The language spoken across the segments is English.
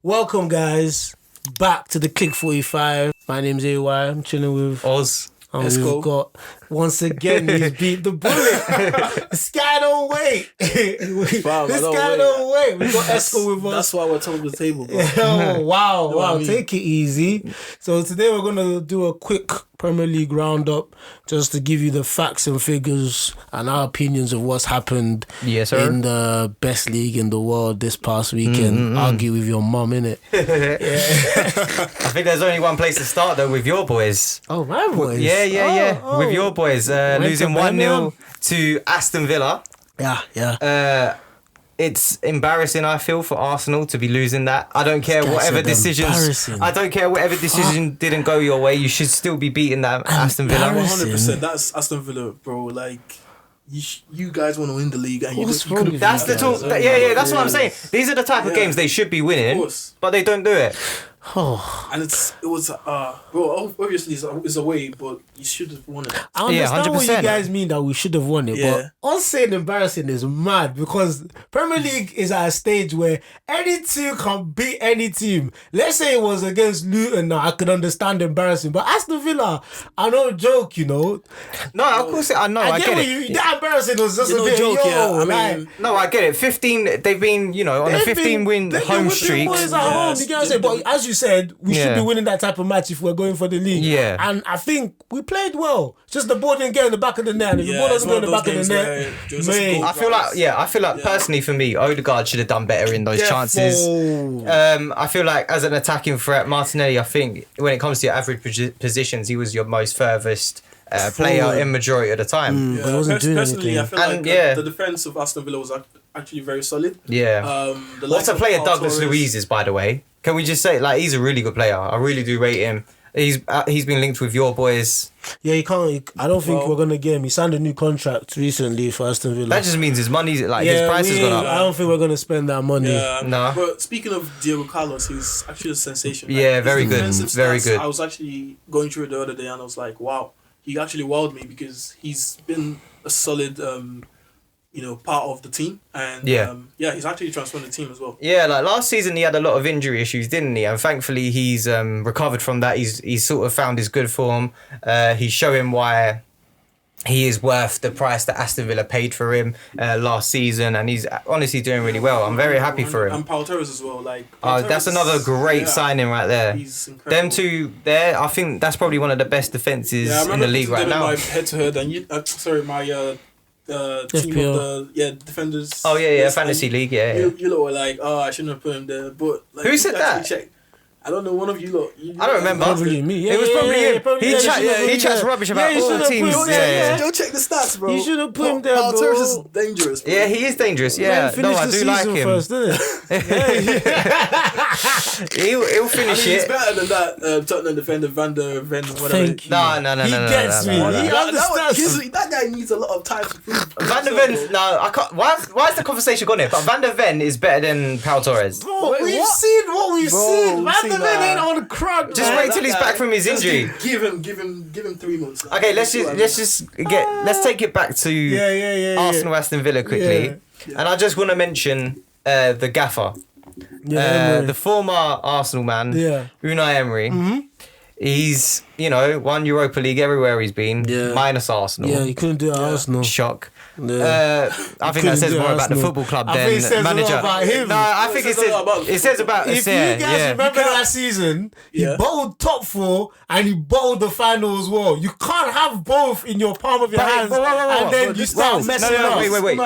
Welcome, guys, back to the Clique 45. My name's AY. I'm chilling with Oz. And we've got, once again, he's beat the bullet. This guy don't wait. This guy don't wait. We've got Esco with us. That's why we're top of the table, bro. Oh, wow, You know what I mean? Take it easy. So today we're going to do a quick Premier League roundup just to give you the facts and figures and our opinions of what's happened in the best league in the world this past weekend. Argue with your mum, innit? I think there's only one place to start, though, with your boys. Oh, my boys? Yeah. With your boys. Losing 1-0 to Aston Villa. Yeah. It's embarrassing, I feel, for Arsenal to be losing that. I don't care whatever decisions. I don't care whatever decision didn't go your way. You should still be beating that Aston Villa. 100%. That's Aston Villa, bro. Like, you guys want to win the league, and That's the talk. That's what I'm saying. These are the type of games they should be winning, but they don't do it. And it was bro, obviously it's away, but you should have won it. I understand what you guys mean that we should have won it, but us saying embarrassing is mad because Premier League is at a stage where any team can beat any team. Let's say it was against Luton now, I could understand embarrassing, but Aston Villa, I don't joke, you know. No, of course I know. I get it. That embarrassing was just a bit joke, no, I get it. 15. They've been, on a 15-win home streak. You get what I'm saying? But as you said, we should be winning that type of match if we're going for the league. Yeah. And I think we played well. Just the ball didn't get in the back of the net. And if the ball doesn't go in the back of the net, I feel like personally for me, Odegaard should have done better in those chances. I feel like as an attacking threat, Martinelli, I think when it comes to your average positions, he was your most furthest player in majority of the time. But he wasn't doing anything. I feel like the defence of Aston Villa was actually very solid. Yeah. What a player Douglas Luiz is, by the way. Can we just say, he's a really good player. I really do rate him. He's been linked with your boys. Yeah, he can't. I don't think we're gonna get him. He signed a new contract recently for Aston Villa. That just means his money's his price has gone up. I don't think we're gonna spend that money. Yeah, no. But speaking of Diego Carlos, he's actually a sensation. Yeah, very good. Very good. I was actually going through it the other day and I was like, wow, he actually wowed me because he's been a solid part of the team, and he's actually transformed the team as well. Yeah, like last season he had a lot of injury issues, didn't he? And thankfully he's recovered from that. He's sort of found his good form. He's showing why he is worth the price that Aston Villa paid for him last season, and he's honestly doing really well. I'm very happy for him. And Paul Torres as well. That's another great signing right there. He's incredible. Them two there, I think that's probably one of the best defences in the league right now. My head-to-head, and my team of the defenders. Oh yeah, fantasy league, yeah. You lot were like, I shouldn't have put him there, but who said that? I don't know, one of you lot. I don't remember. Probably me. It was probably him. He chats rubbish about all teams. Go check the stats, bro. You should have put him there, bro. Torres is dangerous, bro. Yeah, he is dangerous. Yeah, no, I do like him. First, He'll finish it. He's better than that Tottenham defender, Van der Ven, whatever. Thank you. No. He gets me. He understands. That guy needs a lot of time to prove. Van der Ven, I can't. Why is the conversation gone here? But Van der Ven is better than Paul Torres. Bro, we've seen what we've seen. Van der Ven ain't on the crowd. Just wait till he's back from his injury. Give him 3 months. Okay, let's take it back to Arsenal Aston Villa quickly, and I just want to mention the gaffer, the former Arsenal man, Unai Emery. Mm-hmm. He's won Europa League everywhere he's been, minus Arsenal. Yeah, he couldn't do it at Arsenal. Shock. I think that says more about the football club than manager. About him. No, I think it says about. If you guys remember that season, he bottled top 4 and he bottled the final as well. You can't have both in your palm of your hands and then you start messing up. Wait.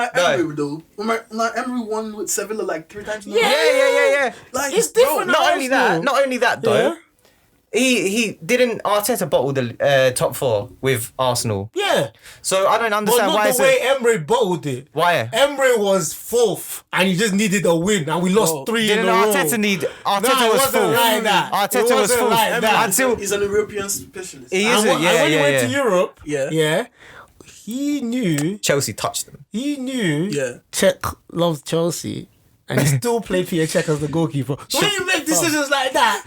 Emery won with Sevilla like 3 times. Yeah. Like, it's different. Not only that though. He didn't Arteta bottle the top 4 with Arsenal. Yeah. So I don't understand why. But not the way Emery bottled it. Why? Emery was 4th and he just needed a win and we lost 3 in a row. Arteta was 4th. Like that. Arteta was 4th. Like that. He's an European specialist. He is. When he went to Europe, yeah, he knew Chelsea touched them. He knew Czech loved Chelsea. and he still played Peter Cech as the goalkeeper. So when you make decisions like that,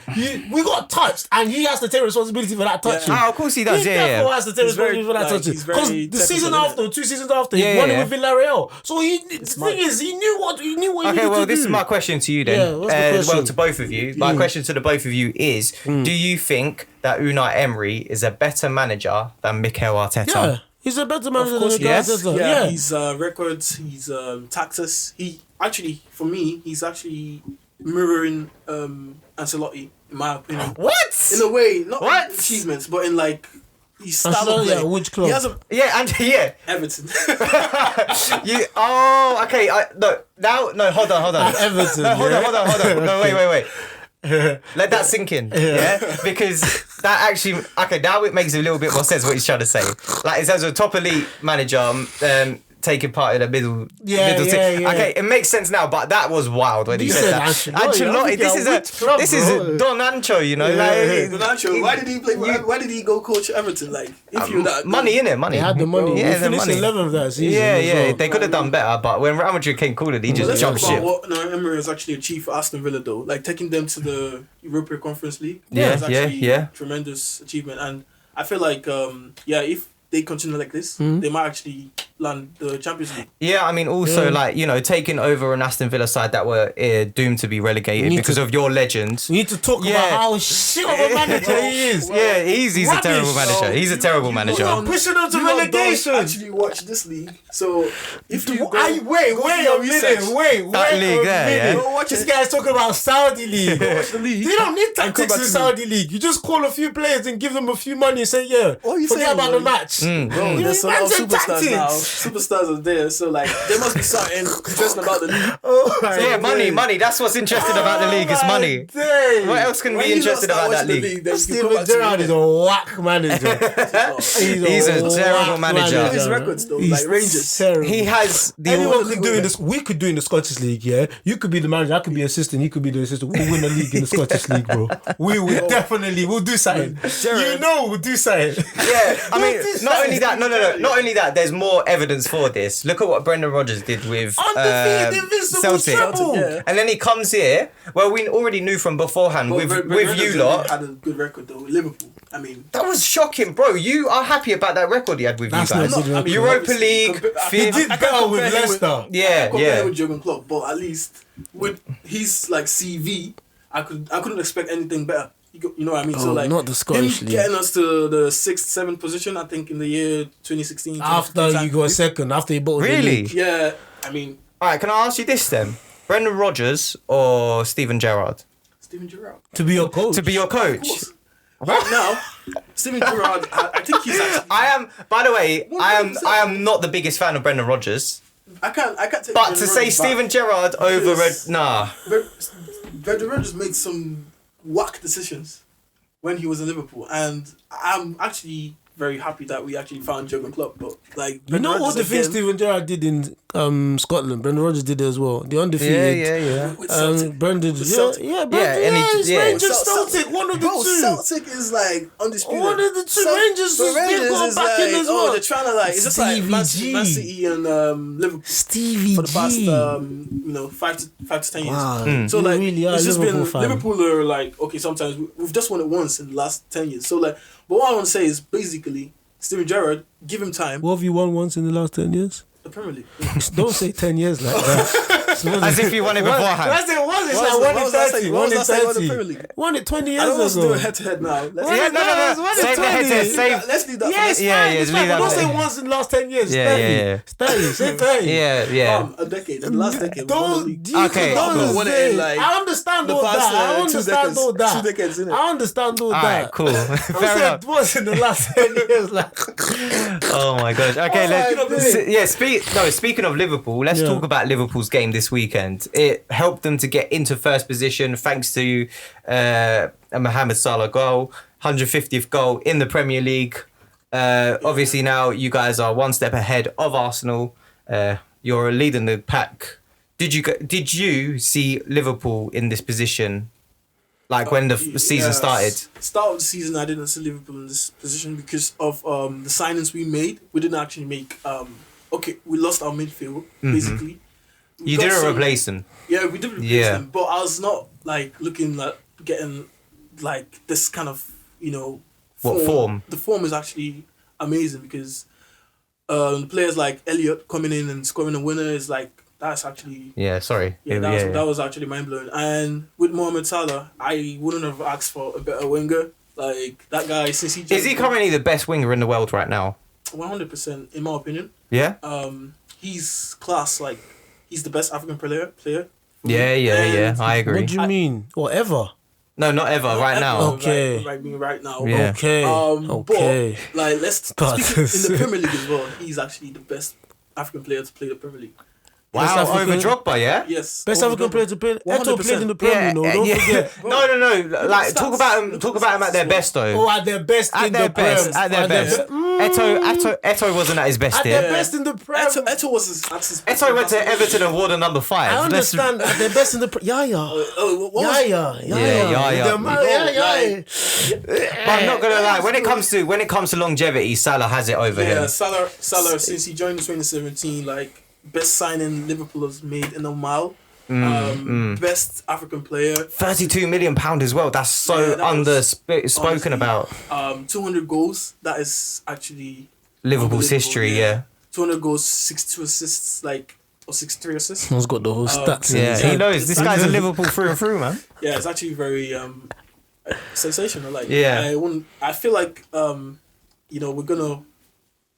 we got touched, and he has to take responsibility for that touching. Oh, of course he does. He has to take responsibility for that touching. Because the season after, 2 seasons after, he won it with Villarreal. So the thing is, he knew what he needed to do. Okay, well, this is my question to you then. Yeah, what's the question? Well, to both of you. My question to the both of you is: do you think that Unai Emery is a better manager than Mikel Arteta? Yeah. He's a better manager than Mikel Arteta. Yeah, his records, his tactics. For me, he's actually mirroring Ancelotti, in my opinion. What? In a way, not achievements, but in like his style of play. Yeah, which club? He has Everton. Okay. Hold on. Everton. Hold on. No, wait. Let that sink in, because that actually now it makes a little bit more sense what he's trying to say. Like in terms of top elite manager, taking part in the middle team. Okay, it makes sense now, but that was wild when he said that. Ancelotti, this is Don Ancho, you know. Don Ancho. Why did he play? Why did he go coach Everton? Like, if you that money in it, money. They had the money. Yeah, he finished 11th that season. Yeah. They could have done better, but when Real Madrid came calling, he just jumped ship. What Emery has actually achieved for Aston Villa, though, like taking them to the Europa Conference League. Tremendous achievement, and I feel like if they continue like this, they might actually land the Champions League. Yeah, I mean, also taking over an Aston Villa side that were doomed to be relegated because of your legends. We need to talk about how shit of a manager he is. Yeah, he's a terrible manager. He's a terrible manager. Pushing them to relegation. Actually watch this league. So if you wait a minute. That league there, This guy's talking about Saudi league. Watch the league. You don't need tactics in Saudi league. You just call a few players and give them a few money and say, forget about the match. Bro, there's a lot of superstars now. Superstars are there, so like there must be something interesting about the league. Money. That's what's interesting about the league is money. What else can be interesting about that league? Steven Gerrard is a whack manager. He's a terrible manager. His records though, like Rangers. He has anyone could do in this. We could do in the Scottish League. Yeah, you could be the manager. I could be assistant. He could be the assistant. We'll win the league in the Scottish League, bro. We will definitely. We'll do something. We'll do something. Yeah, I mean, not only that. Not only that. There's more evidence for this. Look at what Brendan Rodgers did with Celtic. And then he comes here. Well, we already knew from beforehand with you lot. Had a good record though with Liverpool. I mean, that was shocking, bro. You are happy about that record he had with you guys. Europa League. He did better with Leicester. Yeah. With Jurgen Klopp, but at least with his like CV, I couldn't expect anything better. You know what I mean? So like, not the Scottish League. Getting us to the 6th, 7th position, I think, in the year 2016. After you got second, after you bought the league. Yeah, I mean. All right, can I ask you this then? Brendan Rodgers or Steven Gerrard? Steven Gerrard. To be your coach. Right now, Steven Gerrard, I think he's actually. By the way, I am not the biggest fan of Brendan Rodgers. I can't take. But to say Steven Gerrard over Brendan Rodgers made some whack decisions when he was in Liverpool, and I'm actually very happy that we actually found Jurgen Klopp. But like, all the things Steven Gerrard did in Scotland, Brendan Rodgers did it as well. The undefeated. Brendan. Rangers, Celtic, one of the two. Celtic is like undisputed. One of the two. Rangers is back in as well. They're trying to like. It's just like Man City and Liverpool. Stevie for the past 5 to 10 years. Wow. So like, really it's just Liverpool been fan. Liverpool are like, okay, sometimes we've just won it once in the last 10 years. So like, but what I want to say is basically Steven Gerrard, give him time. What have you won once in the last 10 years? The Premier League. Don't say 10 years like that. As if you won it beforehand. Once it's like 1 in 30. 1 in 30. Won it 20 years ago. I don't want to do it head to head now. No. Save the head to head. Let's leave that. Yes, leave that. Don't say once in the last 10 years. 30. Say 30. Yeah. A decade. The last decade. Okay. I understand all that. 2 decades, innit? I understand all that. Alright, cool. Fair enough. Once in the last 10 years. Oh my gosh. Okay, speaking of Liverpool, let's talk about Liverpool's game this weekend. It helped them to get into first position thanks to a Mohamed Salah goal, 150th goal in the Premier League. Obviously now you guys are one step ahead of Arsenal. You're leading the pack. Did you see Liverpool in this position? Like when the season started? Start of the season, I didn't see Liverpool in this position because of the signings we made. We didn't actually make... we lost our midfield, basically. You didn't replace him. Yeah, we did replace him, but I was not like looking like getting like this kind of form. What form? The form is actually amazing because the players like Elliott coming in and scoring a winner is like that's actually that was actually mind blowing. And with Mohamed Salah, I wouldn't have asked for a better winger. Like that guy since he is he currently the best winger in the world right now? 100% in my opinion. Yeah. He's class. Like he's the best African player. Yeah. I agree. What do you mean? Or ever? No, not ever. Right now. Okay. Right now. Yeah. Okay. But like let's speak in the Premier League as well. He's actually the best African player to play the Premier League. Wow, over Drogba, yeah? Yes. Best African player to play. Eto'o played in the Premier League, don't forget. No. Like, talk about him at their best, though. Oh, at their best at in their the best. Prem. At their best. Eto'o wasn't at his best At yet. their best in the Prem. Eto'o was his best. Eto'o went to Everton and won number 5. I understand. At their best in the Prem. Yaya. But I'm not gonna lie. When it comes to longevity, Salah has it over him. Yeah, Salah since he joined in 2017, like best signing Liverpool has made in a mile. Best African player. £32 million as well. That's so spoken about. 200 goals. That is actually Liverpool's history. Yeah. 200 goals, 62 assists, or 63 assists. He's got the whole stats. He knows. This guy's a Liverpool through and through, man. Yeah, it's actually very sensational. Like, I feel like we're gonna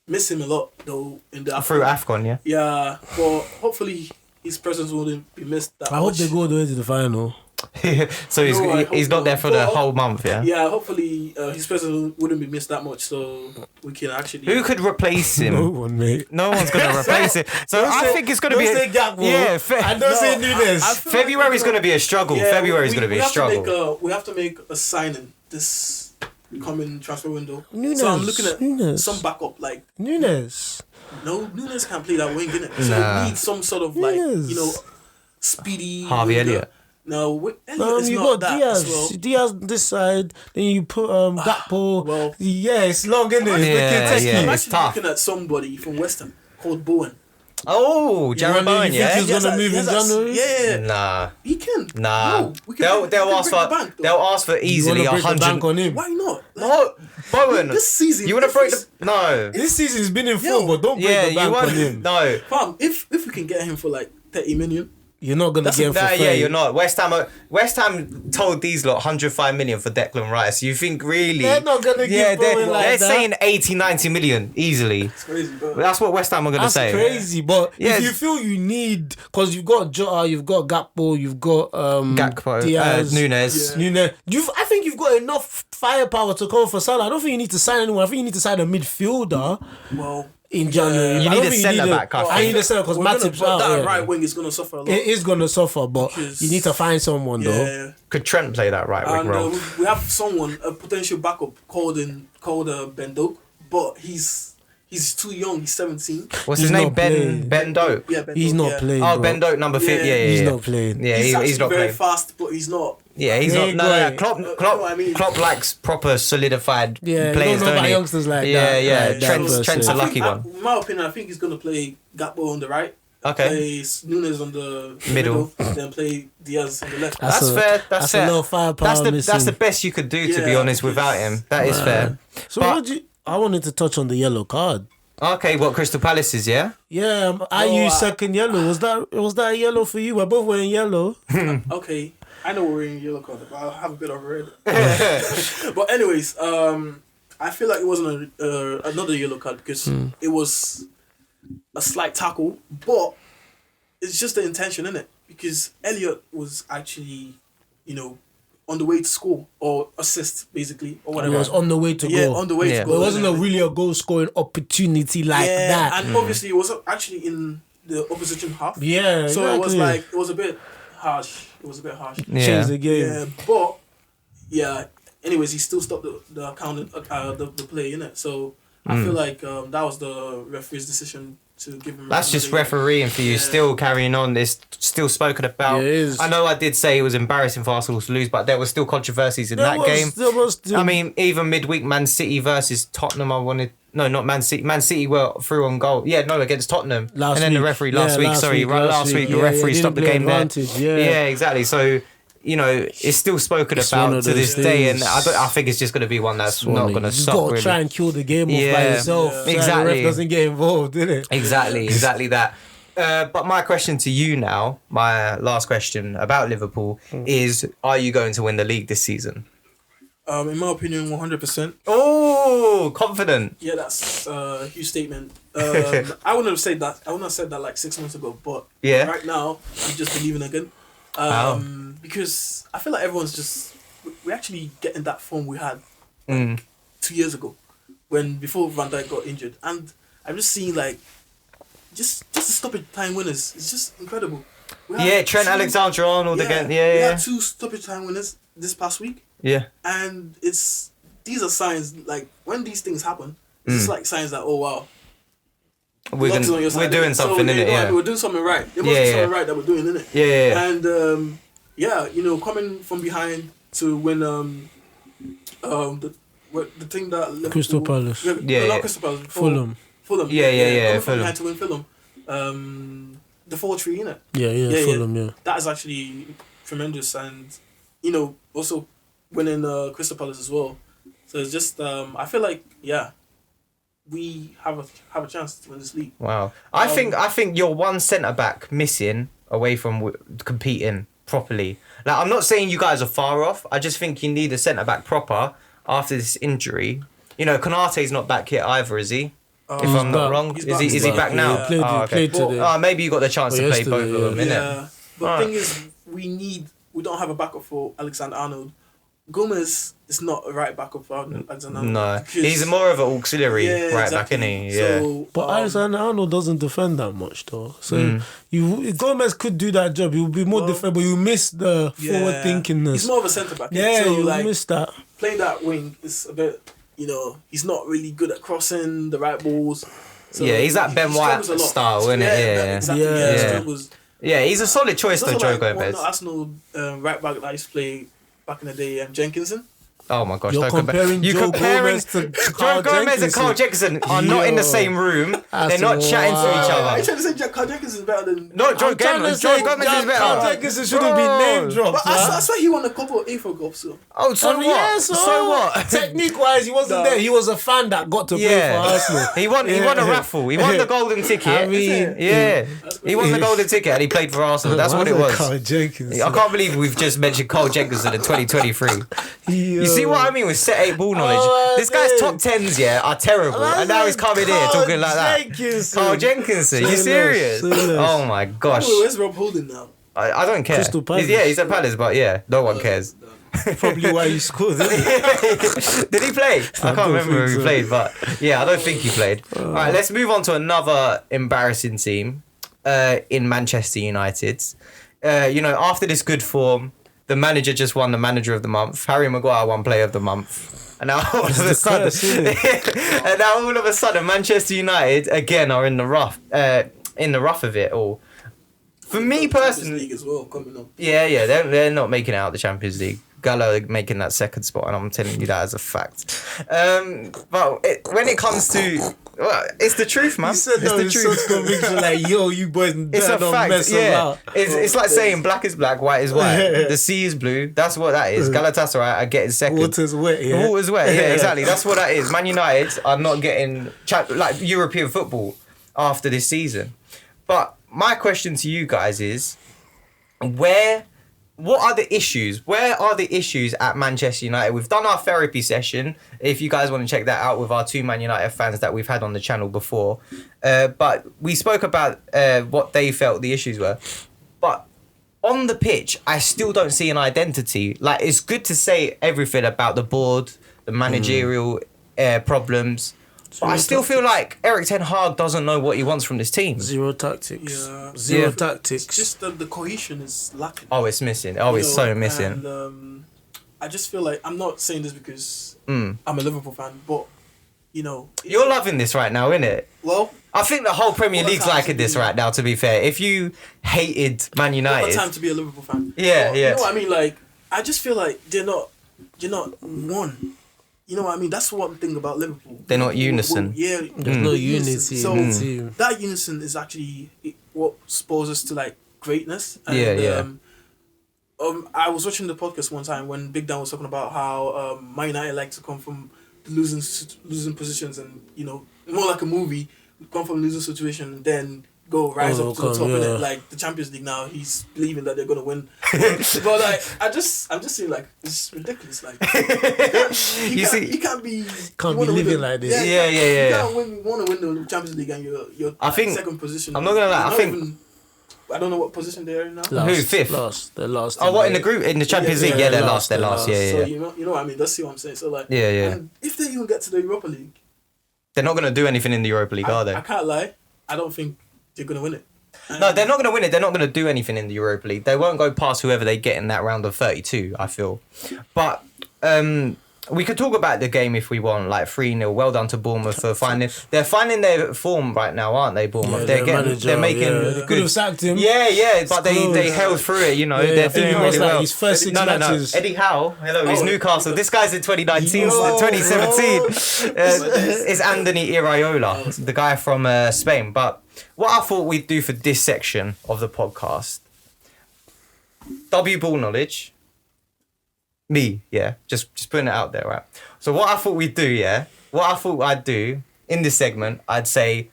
miss him a lot though in the through AFCON, yeah. Yeah, but hopefully his presence wouldn't be missed that much. I hope they go all the way to the final. So he's not there for the whole month, yeah. Yeah, hopefully his presence wouldn't be missed that much, so we can actually. Who could replace him? No one, mate. No one's gonna replace him. So I think it's gonna be. Say Nunes. February's gonna be a struggle. February's gonna be a struggle. We have to make a signing this coming transfer window. Nunes. So I'm looking at some backup like Nunes. No, Nunes can't play that wing, innit? So we need some sort of speedy Harvey Elliott. No, Elliott is you not got that Diaz. as well. Diaz this side, then you put Gakpo. Well, it's long, isn't it? I'm it's actually tough. looking at somebody from West Ham called Bowen. Oh, Jared Bowen, you think he's gonna move in January? Yeah. Nah. He can. Nah. No, we can they'll ask for easily 100 on him. Why not? No, Bowen. This season. You want to break the no. This season's been in form, but don't break the bank on him. No. Fam, if we can get him for like 30 million. You're not gonna get him for 30. Yeah, you're not. West Ham told these lot 105 million for Declan Rice. You think really? They're not gonna give Bowen like they're that. saying 80, 90 million easily. It's crazy, bro. That's what West Ham are gonna say. That's crazy, but if you feel you need, because you've got Jota, you've got Gakpo, you've got Diaz, Nunes. Nunes. I think you've got enough firepower to cover for Salah. I don't think you need to sign anyone. I think you need to sign a midfielder. Well. In January, you need a centre back. I need a centre because Matip's out. That right wing is gonna suffer a lot. It is gonna suffer, but you need to find someone though. Yeah. Could Trent play that right wing role? We have someone, a potential backup called Ben Doak, but he's too young. He's 17. What's his name? Ben Doak. Yeah, Ben he's Doak, not playing. Oh, Ben Doak, number 50. Yeah, he's not playing. Yeah, he's not very playing. fast, but he's not. Yeah, he's not. No, Klopp likes proper solidified players, don't he? Youngsters like that. Yeah. Trent's a lucky one. In my opinion, I think he's gonna play Gakpo on the right. Okay. Play Nunes on the middle, then play Diaz on the left. That's fair. That's a little firepower. That's the best you could do, to be honest, without him. That is fair. So I wanted to touch on the yellow card. Okay, what Crystal Palace's, yeah? Yeah, I used second yellow. Was that a yellow for you? We're both wearing yellow. Okay, I know we're wearing yellow card, but I'll have a bit of red. But anyways, I feel like it wasn't another yellow card because it was a slight tackle, but it's just the intention, innit? Because Elliott was actually, on the way to score or assist, basically, or whatever. He was on the way to go. Yeah, on the way to go. It wasn't really a goal scoring opportunity like that. And obviously it was actually in the opposition half. Yeah, so exactly. it was a bit harsh. Yeah. Changed the game. Yeah, but anyways, he still stopped the play, innit? So I feel like that was the referee's decision to give him. That's just refereeing for you. Still carrying on. It's still spoken about. Yeah, I know I did say it was embarrassing for Arsenal to lose, but there were still controversies in that game. I mean, even midweek Man City versus Tottenham, I wanted No, not Man City. Man City were through on goal. Yeah, no, against Tottenham. The referee last week. The referee stopped the game there. Yeah, exactly. So, you know, it's still spoken about to this day, and I think it's just going to be one that's not going to stop. You've got to try and kill the game off by yourself. So the ref doesn't get involved, innit? Exactly that. But my question to you now, my last question about Liverpool is: are you going to win the league this season? In my opinion, 100%. Oh, confident. Yeah, that's a huge statement. I wouldn't have said that. I wouldn't have said that like 6 months ago. But right now, I'm just believing again. Because I feel like everyone's just we're actually getting that form we had 2 years ago, before Van Dijk got injured, and I'm just seeing like just the stoppage time winners. It's just incredible. Trent Alexander-Arnold again. We had 2 stoppage time winners this past week. Yeah. And these are signs, like, when these things happen, it's just like signs that, oh, wow. We're doing something, innit? Yeah. We're doing something right. There must be something right that we're doing, innit? Yeah. And, you know, coming from behind to win the thing that Liverpool... Crystal Palace. Not Crystal Palace. Fulham. Coming from behind to win Fulham. The 4-3, innit? Yeah, Fulham, yeah. That is actually tremendous. And, you know, also... winning Crystal Palace as well, so it's just I feel like we have a chance to win this league. Wow, I think you're one centre back missing away from competing properly. Like, I'm not saying you guys are far off. I just think you need a centre back proper after this injury. You know, Konate's not back yet either, is he? If I'm not wrong, is he back now? He played today. Maybe you got the chance to play both of them, innit? But the thing is, we don't have a backup for Alexander-Arnold. Gomez is not a right backup for Alexander-Arnold. No, he's more of an auxiliary right back, isn't he? Yeah. So, but Alexander-Arnold doesn't defend that much, though. So Gomez could do that job. He would be more defend, but you miss the forward thinkingness. He's more of a centre back. Yeah, so, you miss that. Playing that wing is a bit, you know, he's not really good at crossing the right balls. So he's that Ben White style, isn't it? Exactly. Yeah, he's a solid choice though, Joe Gomez. Arsenal right back that I used to play back in the day, Jenkinson. Oh my gosh! You're comparing Joe Gomez to Joe Gomez and Carl Jenkinson are not in the same room. They're not chatting to each other. Are you trying to say Carl Jenkinson is better than? No, Joe Gomez is better. Carl Jenkinson shouldn't be name dropped. I swear he won a couple of AFO Cups. Oh, so what? Yeah, so what? Technique-wise, he wasn't there. He was a fan that got to play for Arsenal. He won a raffle. He won the golden ticket. I mean, he won the golden ticket and he played for Arsenal. That's what it was. Carl Jenkinson. I can't believe we've just mentioned Carl Jenkinson in 2023. You see what I mean with set 8 ball knowledge? This guy's top 10s, are terrible. And now he's coming here talking like that. Carl Jenkinson. You serious? Oh my gosh. Where's Rob Holding now? I don't care. Crystal Palace. He's at Palace, but no one cares. Probably why he scored. Did he play? I can't remember who he played, but I don't think he played. All right, let's move on to another embarrassing team in Manchester United. After this good form, the manager just won the Manager of the Month. Harry Maguire won Player of the Month. And now all of a sudden, Manchester United again are in the rough of it all. For me personally, League as well coming up. They're not making it out the Champions League. Gala making that second spot, and I'm telling you that as a fact. But when it comes to, it's the truth, man. You said it's the truth. Conviction, like, yo, you boys, it's a fact. It's like saying black is black, white is white. The sea is blue. That's what that is. Galatasaray are getting second. Water's wet. Yeah, exactly. That's what that is. Man United are not getting like European football after this season. But my question to you guys is, what are the issues? Where are the issues at Manchester United? We've done our therapy session. If you guys want to check that out with our 2 Man United fans that we've had on the channel before. But we spoke about what they felt the issues were. But on the pitch, I still don't see an identity. Like, it's good to say everything about the board, the managerial problems. But I still feel like Erik ten Hag doesn't know what he wants from this team. Zero tactics. Tactics. It's just the cohesion is lacking. Oh, it's missing. It's so missing. And I just feel like, I'm not saying this because I'm a Liverpool fan, but, you're loving this right now, innit? Well, I think the whole Premier League's liking this right now, to be fair. If you hated Man United... What time to be a Liverpool fan? Yeah. You know what I mean? Like, I just feel like you're not one. you know what I mean? That's one thing about Liverpool. They're not unison. There's no unity so in the team. That unison is actually what exposes us to like greatness. And, I was watching the podcast one time when Big Dan was talking about how Man United like to come from losing positions and, you know, more like a movie, come from losing situation and then go rise up to the top of it. Like the Champions League now, he's believing that they're gonna win. But like, I'm just seeing like it's ridiculous. Like you can't be living like this. You can't want to win the Champions League and you're second position. I'm not gonna lie. I don't know what position they're in now. Who, fifth? Last. They're last. Oh, what, in the group? In the Champions League? Yeah, they're last. They're last. Yeah. So, you know what I mean? That's what I'm saying. So, like... Yeah. And if they even get to the Europa League... They're not going to do anything in the Europa League, are they? I can't lie. I don't think they're going to win it. No, they're not going to win it. They're not going to do anything in the Europa League. They won't go past whoever they get in that round of 32, I feel. But... we could talk about the game if we want, like 3-0. Well done to Bournemouth for finding. They're finding their form right now, aren't they? Bournemouth. They're making. They could have sacked him. Yeah, but they held through it. You know, they're doing really well. His first 6 matches. Eddie Howe, hello, he's Newcastle. This guy's in 2019, 2017. It's Anthony Iraola, the guy from Spain. But what I thought we'd do for this section of the podcast, ball knowledge. Me, yeah. Just putting it out there, right? So what I thought we'd do, what I thought I'd do in this segment, I'd say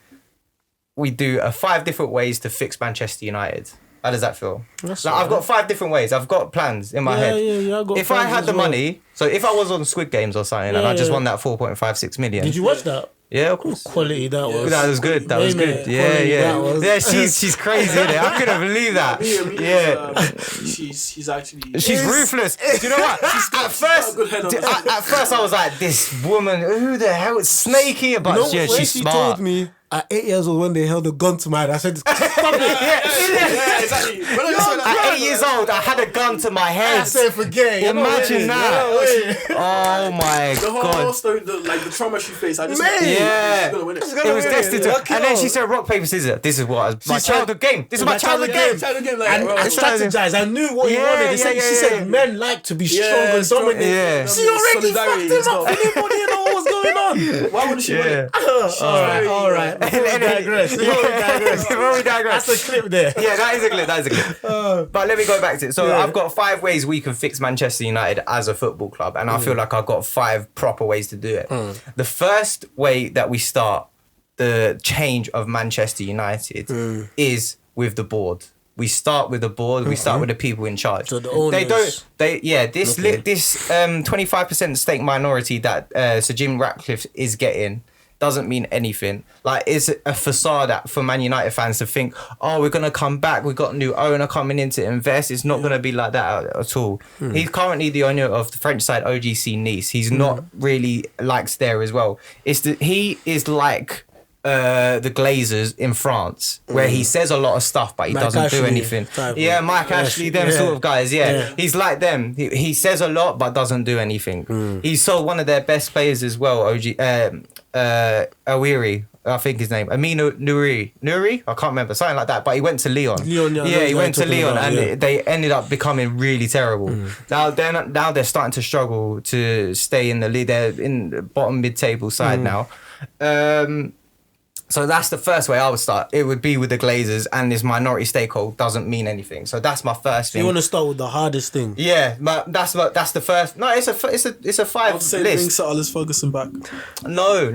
we do 5 different ways to fix Manchester United. How does that feel? I've got 5 different ways. I've got plans in my head. Yeah, if I had the money, so if I was on Squid Games or something and I just won that 4.56 million. Did you watch that? Yeah, of course. Quality that was. That was good. That was good. Yeah. Yeah, she's crazy, isn't it? I couldn't believe that. She's actually... She's ruthless. Do you know what? At first I was like, this woman, who the hell is snaky? But she's smart. Told me at 8 years old when they held a gun to my head, I said, stop it. Exactly. At 8 years old, I had a gun to my head. I said, forget it. Imagine that. Oh my God. The whole story, the trauma she faced, I just she's gonna win it. It was destined to. And then she said, rock, paper, scissors. This is my childhood game. This is my childhood game. And I strategized. I knew what he wanted. She said, men like to be strong and dominant. She already fucked him up. Anybody know what was going on? Why wouldn't she win it? All right. Before we digress. That's a clip there. Yeah, that is a clip. But let me go back to it. So I've got 5 ways we can fix Manchester United as a football club, and I feel like I've got 5 proper ways to do it. The first way that we start the change of Manchester United is with the board. We start with the board. We start with the people in charge. So the owners. This 25% stake minority that Sir Jim Ratcliffe is getting doesn't mean anything. Like, it's a facade for Man United fans to think, oh, we're going to come back. We've got a new owner coming in to invest. It's not going to be like that at all. He's currently the owner of the French side, OGC Nice. He's not really likes there as well. He is like the Glazers in France, where he says a lot of stuff, but he doesn't do anything. Mike Ashley, them sort of guys. He's like them. He says a lot, but doesn't do anything. He sold one of their best players as well, Awiri, I think his name, Amino Nuri, I can't remember, something like that. But he went to Lyon. He went to Lyon, and they ended up becoming really terrible. Now they're starting to struggle to stay in the league. They're in the bottom mid-table side now. So that's the first way I would start. It would be with the Glazers, and this minority stakeholder doesn't mean anything. So that's my first thing. You want to start with the hardest thing? Yeah, but that's the first. No, it's a 5 I'd say list. bring Sir Alex Ferguson back. No.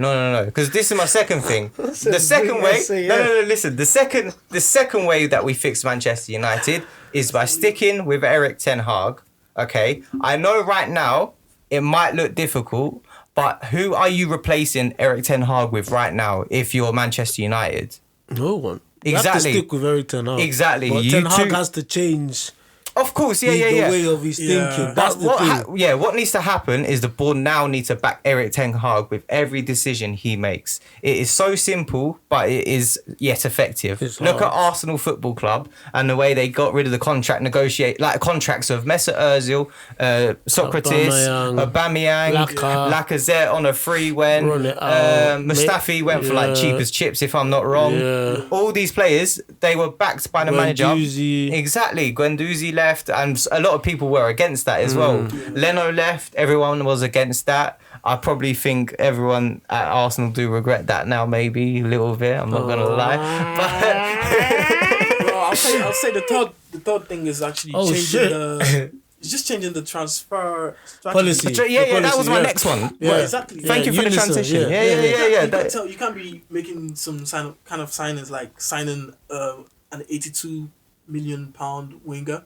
Because this is my second thing. The second way. No. Listen. The second way that we fix Manchester United is by sticking with Erik ten Hag. Okay, I know right now it might look difficult. But who are you replacing Erik ten Hag with right now if you're Manchester United? No one. Exactly. You have to stick with Erik ten Hag. Exactly. But ten Hag has to change. Of course, the way of his thinking. That's the thing. What needs to happen is the board now needs to back Erik ten Hag with every decision he makes. It is so simple, but it is yet effective. Look at Arsenal Football Club and the way they got rid of the contracts of Mesut Ozil, Socrates, Aubameyang, Lacazette on a free when Mustafi went for like cheap as chips, if I'm not wrong. Yeah. All these players, they were backed by the manager. Exactly. Guendouzi left, and a lot of people were against that as well. Leno left, everyone was against that. I probably think everyone at Arsenal do regret that now, maybe a little bit. I'm not gonna lie, but I'll say the third thing is actually changing it's just changing the transfer strategy. Policy. Yeah, that was my next one. Yeah, exactly. Thank you for the transition. Yeah. You can't be making some kind of signings like signing an £82 million winger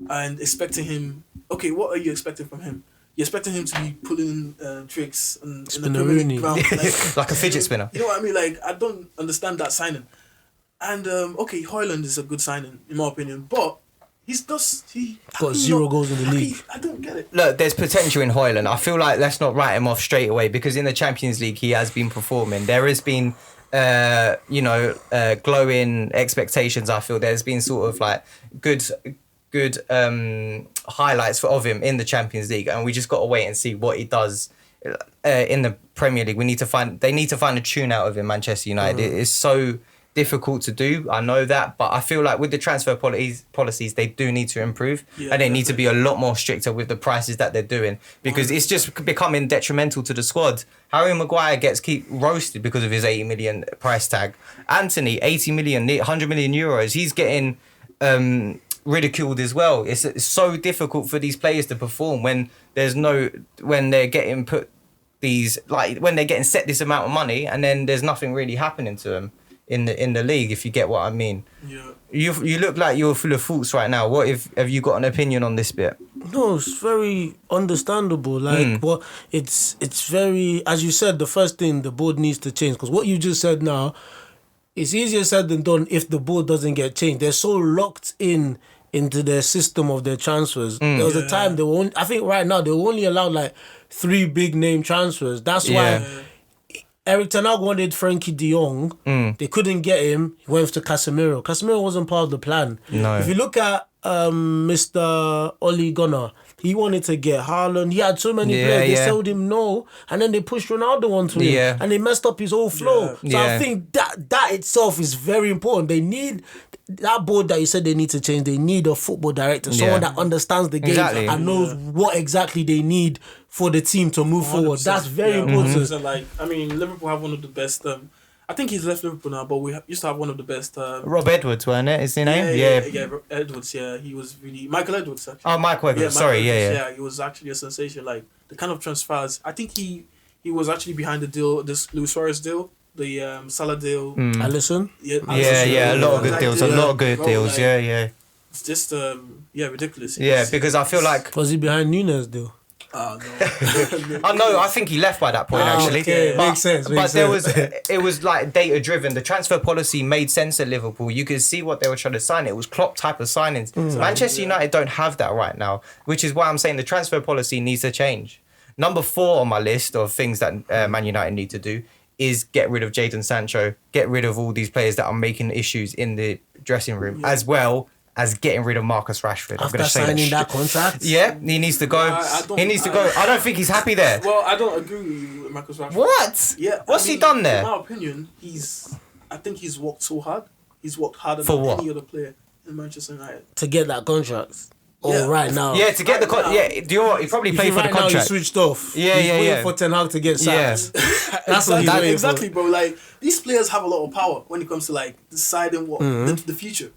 and expecting him. Okay, what are you expecting from him? You're expecting him to be pulling tricks in the Premier League ground, like a fidget spinner. You know what I mean? Like, I don't understand that signing. And okay, Højlund is a good signing in my opinion, but he got 0 goals in the league. I don't get it. Look, there's potential in Højlund. I feel like let's not write him off straight away because in the Champions League he has been performing. There has been, glowing expectations. I feel there's been sort of like good highlights of him in the Champions League, and we just got to wait and see what he does in the Premier League. They need to find a tune out of him. Manchester United. It is so difficult to do, I know that, but I feel like with the transfer policies they do need to improve, and they need to be a lot more stricter with the prices that they're doing, because it's just becoming detrimental to the squad. Harry Maguire keep roasted because of his 80 million price tag. Anthony, 80 million, 100 million euros, he's getting ridiculed as well. It's so difficult for these players to perform when they're getting set this amount of money and then there's nothing really happening to them in the league, if you get what I mean. Yeah. You look like you're full of thoughts right now. Have you got an opinion on this bit? No, it's very understandable. It's very, as you said, the first thing the board needs to change, because what you just said now, it's easier said than done if the board doesn't get changed. They're so locked into their system of their transfers. There was a time I think right now they were only allowed like 3 big name transfers. That's why Eric Ten Hag wanted Frankie de Jong. They couldn't get him. He went to Casemiro. Casemiro wasn't part of the plan. No. If you look at Mr. Ole Gunnar, he wanted to get Haaland. He had so many players. They told him no, and then they pushed Ronaldo onto him, and they messed up his whole flow. So I think that itself is very important. They need that board that you said they need to change. They need a football director, someone that understands the game and knows what exactly they need for the team to move forward. That's very important. Liverpool have one of the best. I think he's left Liverpool now, but we used to have one of the best. Rob Edwards, wasn't it? Is his name? Yeah, Edwards. Yeah, he was really Michael Edwards. Actually. Oh, Michael Edwards. Yeah, he was actually a sensation. Like the kind of transfers. I think he was actually behind the deal, this Luis Suarez deal, the Salah deal. Alisson. A lot of good deals. A lot of good deals. It's just ridiculous. Because I feel like was he behind Nunes deal? No. I think he left by that point actually. Okay. Makes sense. It was like data driven. The transfer policy made sense at Liverpool. You could see what they were trying to sign. It was Klopp type of signings. Manchester United don't have that right now, which is why I'm saying the transfer policy needs to change. Number 4 on my list of things that Man United need to do is get rid of Jadon Sancho, get rid of all these players that are making issues in the dressing room, as well as getting rid of Marcus Rashford. After signing that contract? Yeah, he needs to go. He needs to go. I don't think he's happy there. Well, I don't agree with you with Marcus Rashford. What? Yeah. What's he done there? In my opinion, I think he's worked so hard. He's worked harder for than what? Any other player in Manchester United. To get that contract. Right now. Yeah, to get the contract. Yeah, do you know what? He probably played for the contract. Now he switched off. He's waiting for Ten Hag to get sacked. That's what he's waiting for. Exactly, bro. Like, these players have a lot of power when it comes to like deciding what the future.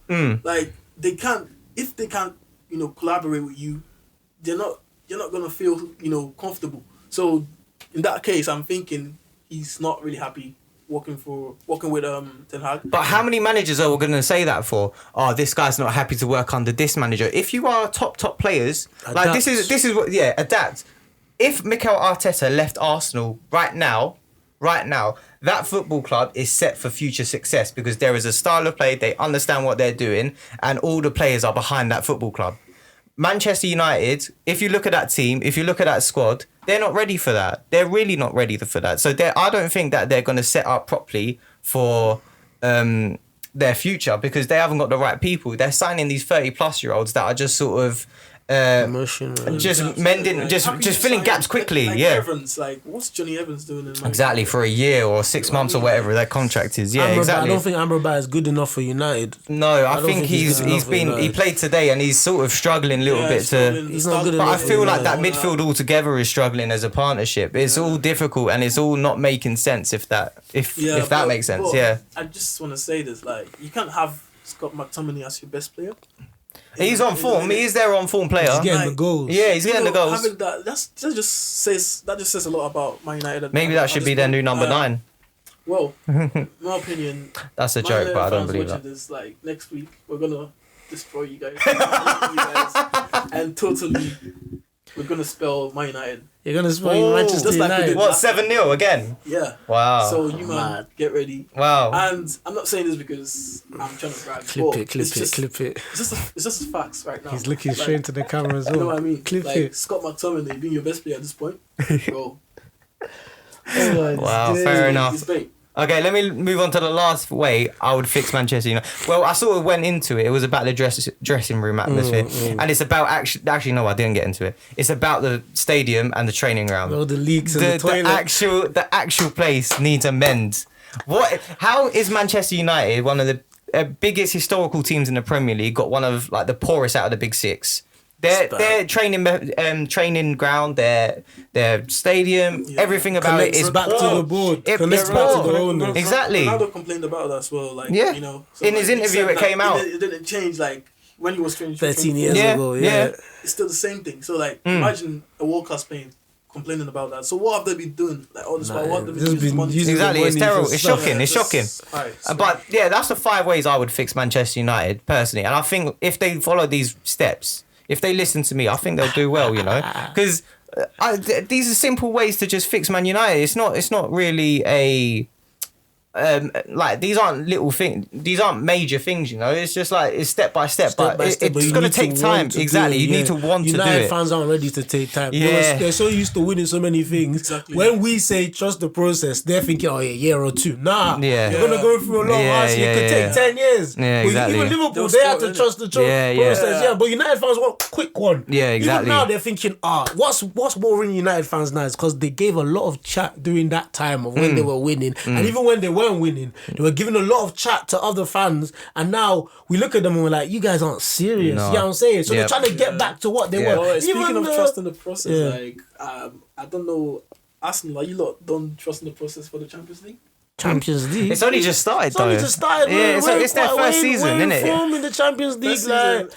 Like, they can't. If they can't, collaborate with you, you're not gonna feel, comfortable. So in that case, I'm thinking he's not really happy working with Ten Hag. But how many managers are we gonna say that for? Oh, this guy's not happy to work under this manager. If you are top players, adapt. Like this is what adapt. If Mikel Arteta left Arsenal right now, that football club is set for future success because there is a style of play, they understand what they're doing, and all the players are behind that football club. Manchester United, if you look at that team, if you look at that squad, they're not ready for that. They're really not ready for that. So I don't think that they're going to set up properly for their future because they haven't got the right people. They're signing these 30-plus-year-olds that are just sort of just mending, just filling gaps quickly. Evans, what's Johnny Evans doing? Exactly, for a year or 6 months or whatever their contract is. Yeah, exactly. I don't think Amrabat is good enough for United. No, I think he played today and he's sort of struggling a little bit He's not good enough. But I feel like that midfield altogether is struggling as a partnership. It's all difficult and it's all not making sense. If that makes sense. Yeah. I just want to say this: you can't have Scott McTominay as your best player. He's on form. He's their on form player. He's getting the goals. Yeah, he's getting the goals. That just says a lot about Man United. Maybe that should be their new number 9. Well, in my opinion, that's a joke, but I don't believe that. This, next week we're gonna destroy you guys, and totally we're gonna spell Man United. You're gonna spell Manchester United. What, 7-0 again? Yeah. Wow. So you man, get ready. Wow. And I'm not saying this because I'm trying to brag. Clip it. It's just facts right now. He's looking straight into the camera as well. You know what I mean? Clip it. Scott McTominay being your best player at this point, bro. Wow, fair enough. Okay, let me move on to the last way I would fix Manchester United. Well, I sort of went into it. It was about the dressing room atmosphere. And it's about actually no, I didn't get into it. It's about the stadium and the training ground. Oh, the leaks and the toilet. The actual place needs amend. How is Manchester United, one of the biggest historical teams in the Premier League, got one of the poorest out of the big 6? Their training ground, their stadium, everything about it is back to the board. Connects back to the owners. Exactly. Ronaldo complained about that as well. In his interview, it came out. It didn't change when he was training 13 years ago. Yeah, it's still the same thing. So imagine a world class player complaining about that. So what have they been doing? All this while, what have they been using? Exactly, it's terrible. It's shocking. It's shocking. Right, but that's the 5 ways I would fix Manchester United personally, and I think if they follow these steps. If they listen to me, I think they'll do well, because these are simple ways to just fix Man United. It's not really a these aren't little things. These aren't major things, It's just it's step by step, but it's going to take time. Exactly, you need to want to do it. United fans aren't ready to take time. Yeah, they're so used to winning so many things. Exactly. When we say trust the process, they're thinking, a year or 2. Nah, you're going to go through a long it could take 10 years. Yeah, exactly. Even Liverpool, they had to trust the process. Yeah, but United fans want a quick one. Yeah, exactly. Even now they're thinking, what's worrying United fans now is because they gave a lot of chat during that time of when they were winning, and even when they weren't winning, they were giving a lot of chat to other fans, and now we look at them and we're like, you guys aren't serious. No. You know what I'm saying? So they're trying to get back to what they were. Well, speaking of trust in the process, I don't know, Arsenal, are you lot don't trust in the process for the Champions League? Champions League. It's only just started, though. It's started. Yeah, it's their first season, isn't it? In the Champions League,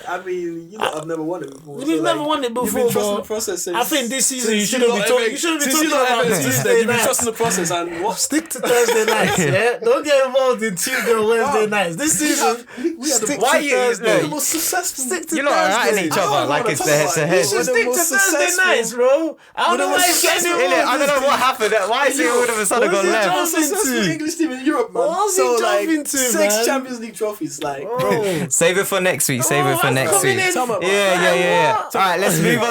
I mean, I've never won it before. We've never won it before. You've been trusting the process. I think this season you shouldn't be talking. You shouldn't be talking about Tuesday You've been trusting the process and what? Stick to Thursday nights. Yeah, don't get involved in Tuesday or Wednesday nights. This season, we are the most successful. Stick to You're not writing each other like it's the head to head. You should stick to Thursday nights, bro. I don't know why it's getting involved. I don't know what happened. Why is it all of a sudden gone left? Most successful English team in Europe. What's he jumping to, 6 Champions League trophies, bro. Save it for next week. Yeah. All right, let's move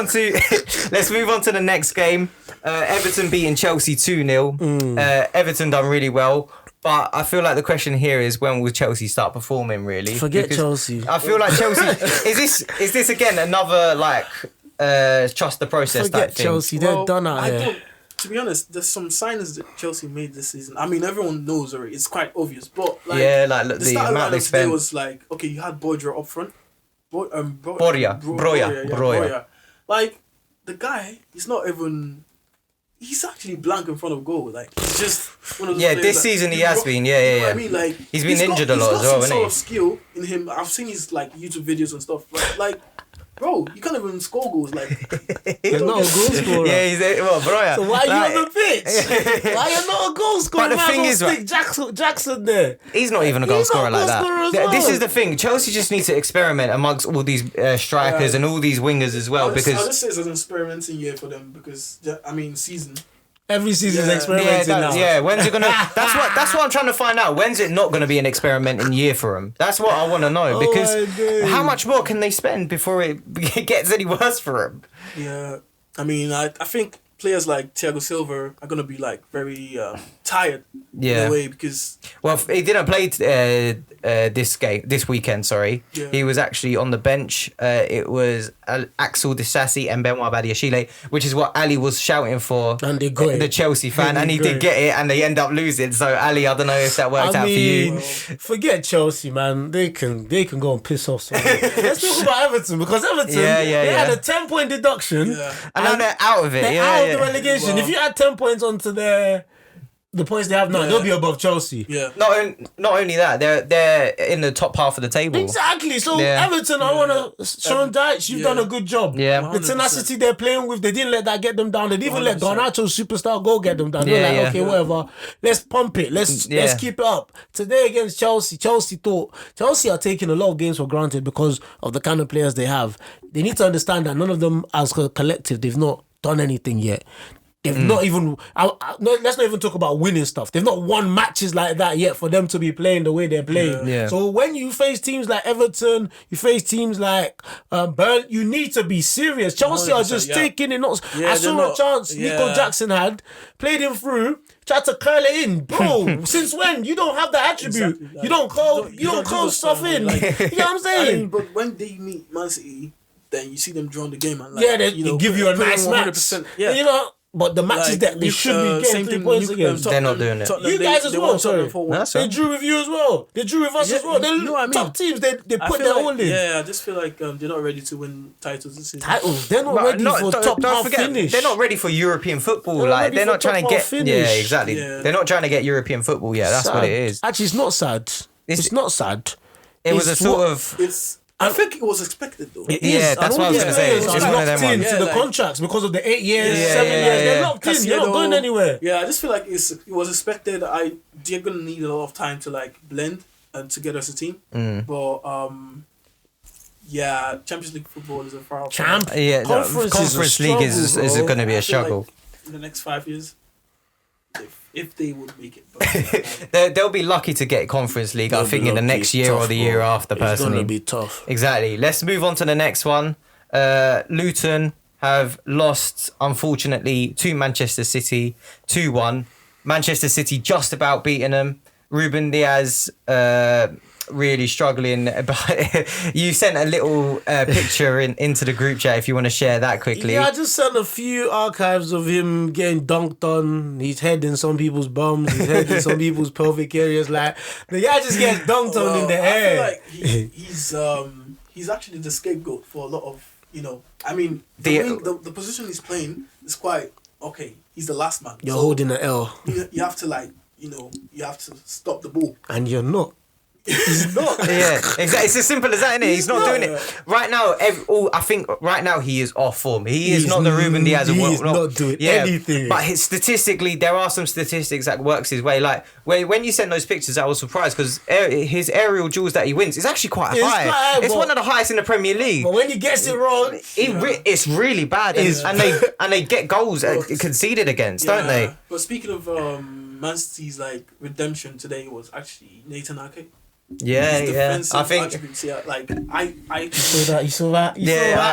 on to the next game. Everton beating Chelsea 2-0. Everton done really well. But I feel like the question here is, when will Chelsea start performing, really? Forget Chelsea. I feel like Chelsea is this again another trust the process type thing? Chelsea, they're done out here. To be honest, there's some signs that Chelsea made this season. I mean, everyone knows already. It's quite obvious. But the start amount they spent was okay, you had Broja up front. Broja. The guy, he's actually blank in front of goal. He's just one of those players this season he has been. Yeah. You know what I mean? He's been injured a lot as well, hasn't he? He's got some sort of he? skill in him. I've seen his YouTube videos and stuff. But bro, you can't even score goals. He's not a goal scorer. Yeah, Broja. So why are you on the pitch? Why are you not a goal scorer? But the thing is, stick Jackson there. He's not even a goal scorer like that. This is the thing. Chelsea just needs to experiment amongst all these strikers and all these wingers as well. I'll just say it's an experimenting year for them because season. Every season is experimenting now. Yeah, when's it gonna? That's what I'm trying to find out. When's it not gonna be an experimenting year for them? That's what I want to know, because how much more can they spend before it gets any worse for them? Yeah, I mean, I think players like Thiago Silva are gonna be like very tired in a way because he didn't play this weekend. Sorry, he was actually on the bench. It was Axel Disasi and Benoit Badiashile, which is what Ali was shouting for, and they got the Chelsea fan, and he did get it, and they end up losing. So Ali, I don't know if that worked out for you. Forget Chelsea, man. They can go and piss off. Let's talk about Everton because Everton they had a 10-point deduction, and now they're out of it. They're out of the relegation. Well, if you add 10 points onto the points they have now, they'll be above Chelsea. Yeah. Not only that, they're in the top half of the table. Exactly. So Everton, I want to Sean Dyche, you've done a good job. Yeah. 100%. The tenacity they're playing with, they didn't let that get them down. They didn't even let Garnacho's superstar goal get them down. They're like, okay, whatever. Let's pump it. Let's keep it up. Today against Chelsea are taking a lot of games for granted because of the kind of players they have. They need to understand that none of them as a collective, they've not done anything yet. They've not even. Let's not even talk about winning stuff. They've not won matches like that yet for them to be playing the way they're playing. Yeah. So when you face teams like Everton, you face teams like Burn, you need to be serious. Chelsea are just taking it. I saw a chance Nico Jackson had, played him through, tried to curl it in, bro. Since when? You don't have that attribute. Exactly. Like, you don't call stuff in. Like, you know what I'm saying? But when they meet Man City, then you see them drawing the game and they give you a nice match. Yeah. You know. But the matches that they should be getting 3 points against, they're not doing it. You guys as well, sorry. They drew with you as well. They drew with us as well. They're top teams. They put their all in. Yeah, I just feel like they're not ready to win titles this season. They're not ready for top half finish. They're not ready for European football. They're not trying to get finish. Yeah, exactly. Yeah. They're not trying to get European football. Yeah, that's what it is. Actually, it's not sad. It's not sad. It was a sort of. I think it was expected though. That's what I was going to say. It's one of them ones. To the contracts because of the 8 years, 7 years. They're locked in. You're not going anywhere. Yeah, I just feel like it was expected. They're going to need a lot of time to like blend and together as a team. But Champions League football is a far off. Conference League is going to be a struggle. Like in the next 5 years. If they would make it. They'll be lucky to get Conference League, I think, in the next year or the year after, personally. It's going to be tough. Exactly. Let's move on to the next one. Luton have lost, unfortunately, to Manchester City, 2-1. Manchester City just about beating them. Ruben Diaz really struggling. But you sent a little picture into the group chat if you want to share that quickly. Yeah, I just sent a few archives of him getting dunked on, his head in some people's bums, his head in some people's pelvic areas. Like, the guy just gets dunked on in the air. I feel like he's actually the scapegoat for a lot of, I mean, the position he's playing is quite, okay, he's the last man. You're holding an L. You have to you have to stop the ball. And you're not. He's not. Yeah, exactly. It's as simple as that, isn't it? He's not doing it right now. I think right now he is off form. He's not the Ruben Diaz. He's not doing anything. But statistically, there are some statistics that works his way. Like when you sent those pictures, I was surprised because his aerial duels that he wins is actually quite high. It's one of the highest in the Premier League. But when he gets it wrong, it's really bad. And they get goals conceded against, don't they? But speaking of Man City's redemption today was actually Nathan Ake. Yeah. I think. I saw that.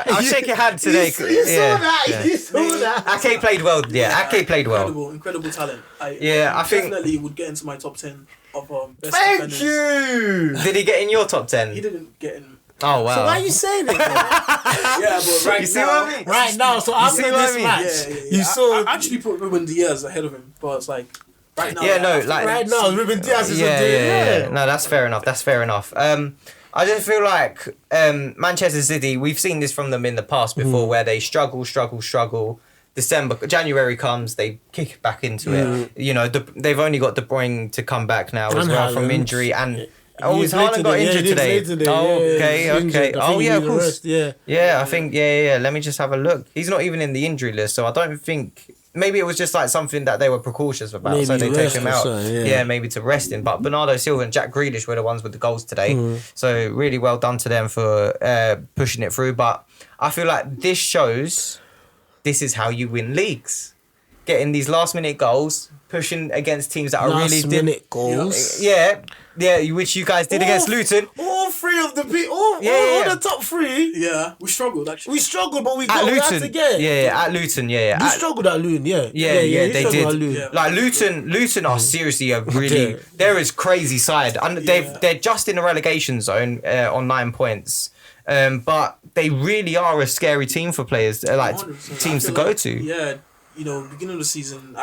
I'll shake your hand today. You saw that. Ake played well. Yeah, Ake played well. Incredible talent. I think definitely would get into my top 10 of best defenders. Thank you. Did he get in your top 10? He didn't get in. Oh wow! So why are you saying it? But right you see what I mean? Right now, so after this match, you saw. I actually put Ruben Diaz ahead of him, but it's like. Right now, right now, Ruben Diaz is No, that's fair enough. I just feel like Manchester City, we've seen this from them in the past before, where they struggle. January comes, they kick back into it. They've only got De Bruyne to come back now as well from injury, and is Haaland got injured today? Okay. Oh yeah, of course. Yeah, I think Let me just have a look. He's not even in the injury list, so I don't think. Maybe it was just something that they were precautious about, so they take him out. Maybe to rest him. But Bernardo Silva and Jack Grealish were the ones with the goals today. So really well done to them for pushing it through. But I feel like this shows this is how you win leagues. getting these last-minute goals, pushing against teams that are really... Last-minute goals? Yeah, which you guys did against Luton. All three of the all the top three. Yeah, we struggled actually. We struggled, but we had to get. At Luton, We struggled at Luton, yeah, they did. Like Luton are seriously a really... They're a crazy side. And they're just in the relegation zone on 9 points. But they really are a scary team for players, teams to go to. Yeah, beginning of the season,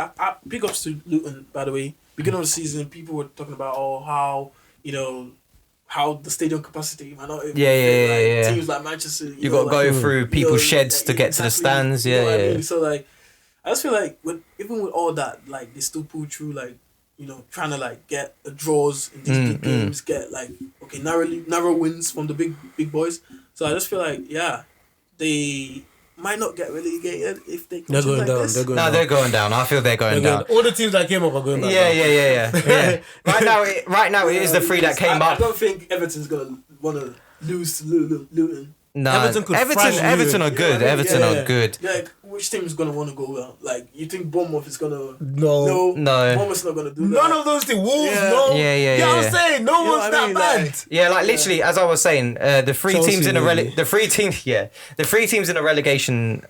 big ups to Luton, by the way. Beginning of the season, people were talking about how the stadium capacity might not. Teams like Manchester, you got to go through people's sheds to get to the stands. You know what I mean? So I just feel like even with all that, they still pull through. Trying to get draws in these big games, get narrow wins from the big boys. So I just feel like they might not get relegated if they they're going down. This. They're going down. I feel they're going down. All the teams that came up are going down. Yeah. Right now, it is the three that came up. I don't think Everton's gonna want to lose to Luton. No, Everton are good. Everton are good. Which team is gonna want to go down? You think Bournemouth is gonna? No. Bournemouth's not gonna do that. None of those teams. Wolves, no. Yeah. I'm saying no one's that bad. Literally, as I was saying, the three Chelsea teams in the three teams in the relegation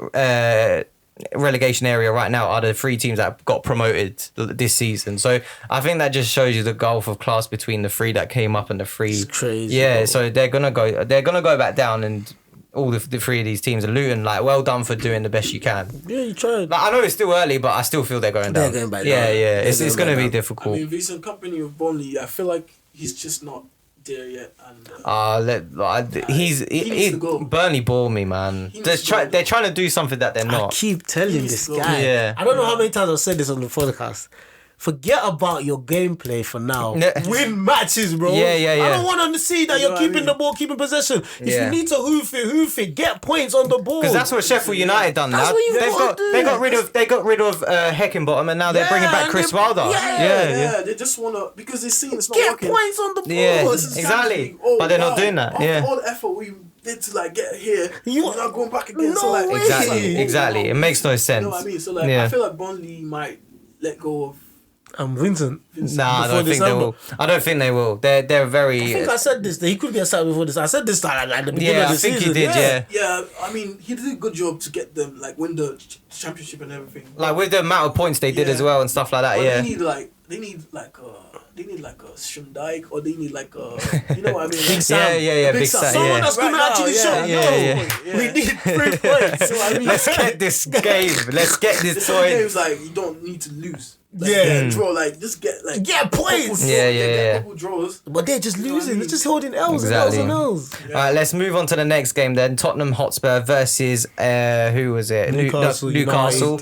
area right now are the three teams that got promoted this season. So I think that just shows you the gulf of class between the three that came up and the three. It's crazy. Yeah, bro. so they're gonna go back down, and all the three of these teams are Luton. Well done for doing the best you can. Yeah, you tried. I know it's still early, but I still feel they're going down. They're going back down. Yeah. It's gonna be difficult. I mean, Vincent Company of Burnley, I feel like he's just not there yet, and he needs to go. Burnley bore me, man. They're trying to do something that they're not. I keep telling this guy. Yeah. I don't know how many times I've said this on the podcast. Forget about your gameplay for now. Win matches, bro. Yeah. I don't want to see that you're keeping the ball, keeping possession. If you need to hoof it, get points on the ball. Because that's what Sheffield United done now. They got rid of Heckingbottom, and now they're bringing back Chris Wilder. Yeah. They just want to, because they see it's not working. Get points on the ball. Yeah, exactly. But they're not doing that. After all the effort we did to get here, you're not going back again. No way. Exactly. It makes no sense. You know what I mean? So I feel like Burnley might let go of Vincent. Nah, I don't think they will. I don't think they will. They're very. I think I said this. He could get sacked before this. I said this time at the beginning of the season. I think he did. Yeah. I mean, he did a good job to get them win the championship and everything. With the amount of points they did as well and stuff like that. But yeah. They need a Shundike, or they need a, you know what I mean? Big Sam. Big Sam. Someone that's going to actually show. We need 3 points. So, I mean, let's get this game. Let's get this toy. Games you don't need to lose. Draw, just get points. Get couple draws. But they're just losing. They're just holding L's and L's and L's. All right, let's move on to the next game then. Tottenham Hotspur versus who was it? Newcastle.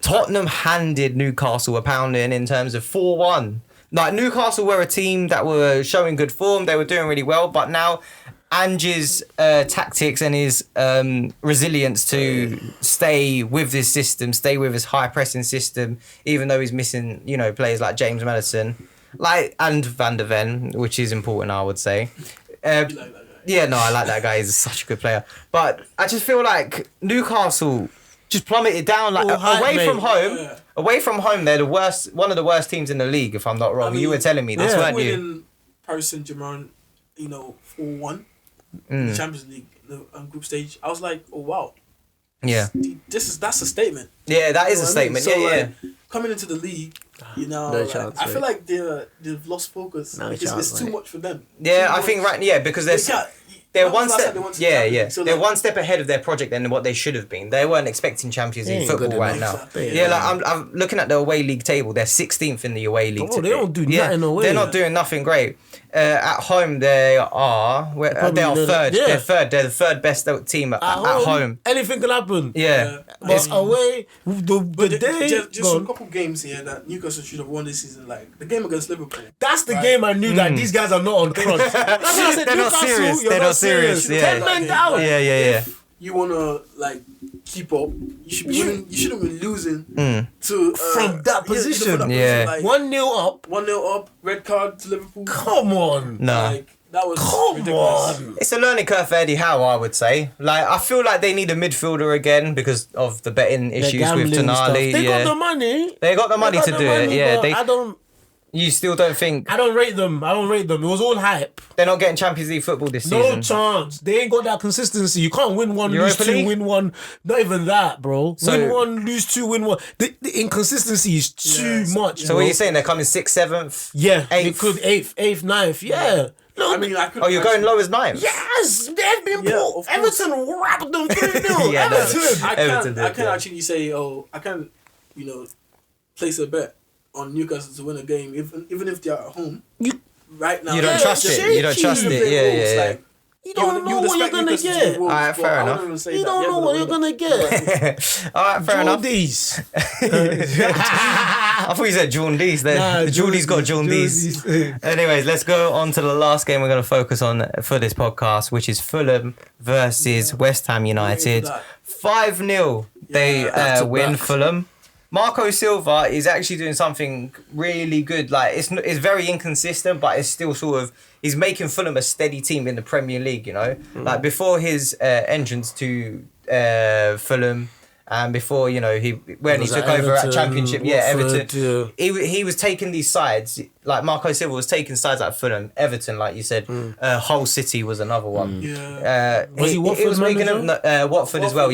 Tottenham handed Newcastle a pounding in terms of 4-1. Newcastle were a team that were showing good form. They were doing really well, but now Ange's tactics and his resilience to stay with this system, stay with his high pressing system, even though he's missing, players like James Maddison, and Van der Ven, which is important, I would say. You like that guy? Yeah, no, I like that guy. He's such a good player. But I just feel like Newcastle just plummeted down. Away from home, they're one of the worst teams in the league, if I'm not wrong. You were telling me this, weren't you? Winning Paris Saint-Germain, 4-1. The Champions League, the group stage. I was like, oh wow. Yeah. That's a statement. Yeah, that is a statement. Coming into the league, no chance, I feel like they've lost focus. It's too much for them. Yeah, I think because they're one step. They're one step ahead of their project than what they should have been. They weren't expecting Champions League football right now. I'm looking at the away league table. They're 16th in the away league. They don't do nothing away. They're not doing nothing great. At home, they are third. Yeah. They're third. They're the third best team at home. Anything can happen. Yeah. But away, just a couple games here that Newcastle should have won this season. The game against Liverpool. That's the game I knew that these guys are not on crunch. That's what I said. They're not serious. They're not serious. 10 men down. Yeah. If you wanna keep up, you should be winning. You shouldn't be losing to from that position. 1-0 up. 1-0 up. Red card to Liverpool. Come on. No. That was ridiculous. It's a learning curve for Eddie Howe, I would say. Like, I feel like they need a midfielder again because of the betting issues with Tonali. They got the money. They got the money to do it. Yeah, I don't. You still don't think... I don't rate them. It was all hype. They're not getting Champions League football this season. No chance. They ain't got that consistency. You can't win one, lose two, win one. Not even that, bro. Win one, lose two, win one. The inconsistency is too much. So what are you saying? They're coming 6th, 7th? Yeah. 8th? They could 8th, 9th. Yeah. No, I mean, you're going low as 9th? Yes, they've been poor. Everton wrapped them 3-0. Everton. I can't actually say, I can't, place a bet on Newcastle to win a game, even if they're at home. Right now, you don't trust it. You don't trust it. Yeah. Like, you don't know what you're gonna get. All right, fair enough. You don't know what you're gonna get. All right, fair enough. Jaundice. I thought you said jaundice. The Geordie's got jaundice. Anyways, let's go on to the last game we're going to focus on for this podcast, which is Fulham versus West Ham United. 5-0. They win Fulham. Marco Silva is actually doing something really good. Like it's very inconsistent, but it's still sort of he's making Fulham a steady team in the Premier League. Like before his entrance to Fulham, and before he took over at Championship, Everton. He was taking these sides. Like Marco Silva was taking sides at Fulham, Everton, like you said. Hull City was another one. Was he Watford? He was making them Watford as well.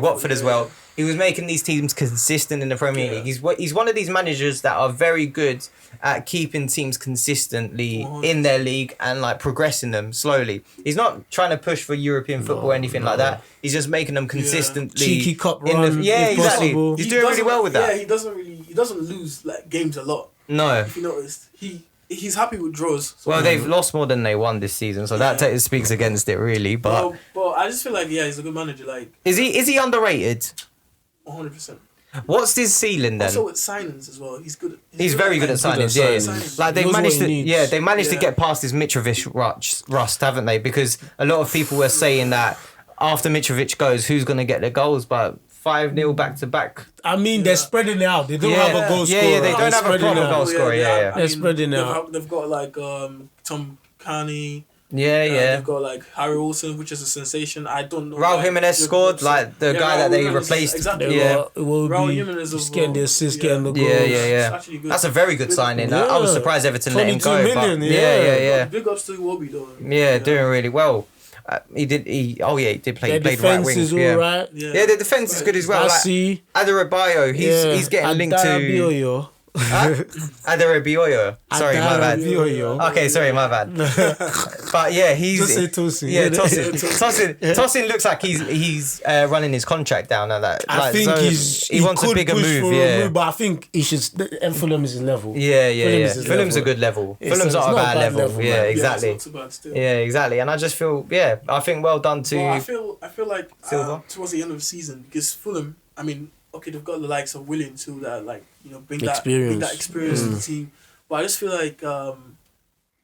Watford as well. He was making these teams consistent in the Premier League. He's one of these managers that are very good at keeping teams consistently in their league and like progressing them slowly. He's not trying to push for European football or anything like that. He's just making them consistently. Cheeky cup run. Exactly. Possible. He's doing really well with that. Yeah, he doesn't lose like games a lot. No. If you noticed, he's happy with draws. So well, they've lost more than they won this season, so that speaks against it really. But I just feel like he's a good manager. Like is he underrated? 100%. What's his ceiling then? Also with signings as well. He's good. He's very good at signings. Yeah. Like they managed to get past his Mitrovic rust, haven't they? Because a lot of people were saying that after Mitrovic goes, who's going to get the goals? But 5-0 back to back. I mean, they're spreading it out. They don't have a goal scorer. Yeah, they don't have a proper goal scorer. They're spreading it out. They've got like Tom Carney. They've got like Harry Wilson, which is a sensation. I don't know. Raul Jimenez scored, like the guy that they replaced. Exactly. Raul Jimenez is getting the assist, getting the goals. Yeah. That's a very good signing. I was surprised Everton let him go. 22 million, Big ups to Iwobi though. Yeah, doing really well. He did play. He played right wing. Is all right. Yeah, the defense is good as well. Like Adebayo, he's getting linked to. Adebayo. Sorry, my bad. Okay, sorry, my bad. But yeah, he's just say Tosin. Yeah, Tosin. Tosin looks like he's running his contract down now. That I think he wants a bigger move. But I think he should. And Fulham is his level. Yeah. Fulham's a good level. Fulham's not a bad level. Yeah, exactly. Yeah, it's not too bad still. Yeah, exactly. And I just feel, I think well done to. Well, I feel like towards the end of the season, because Fulham, I mean, okay, they've got the likes of Willian too that like bring that experience to the team. But I just feel like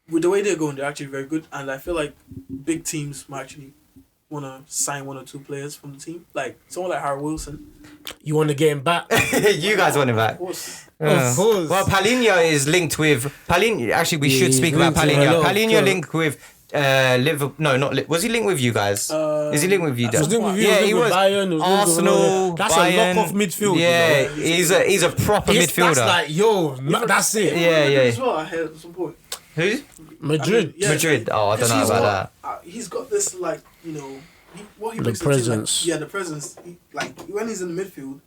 with the way they're going, they're actually very good, and I feel like big teams might actually want to sign one or two players from the team, like someone like Harry Wilson. You want to get him back? You guys want him back? Of course. Well, Paulinho is linked with Paulinho. Actually, we should speak about Paulinho. Paulinho linked with Liverpool. No, not was he linked with you guys? Is he linked with you? He was. Bayern, Arsenal. That's Bayern. a lock off midfield. Yeah, he's a proper midfielder. That's like that's it. Yeah. As well, I heard at some point. Who? Madrid. Madrid. Oh, I don't know about that. He's got this like what he brings the presence. The presence. Like when he's in the midfield,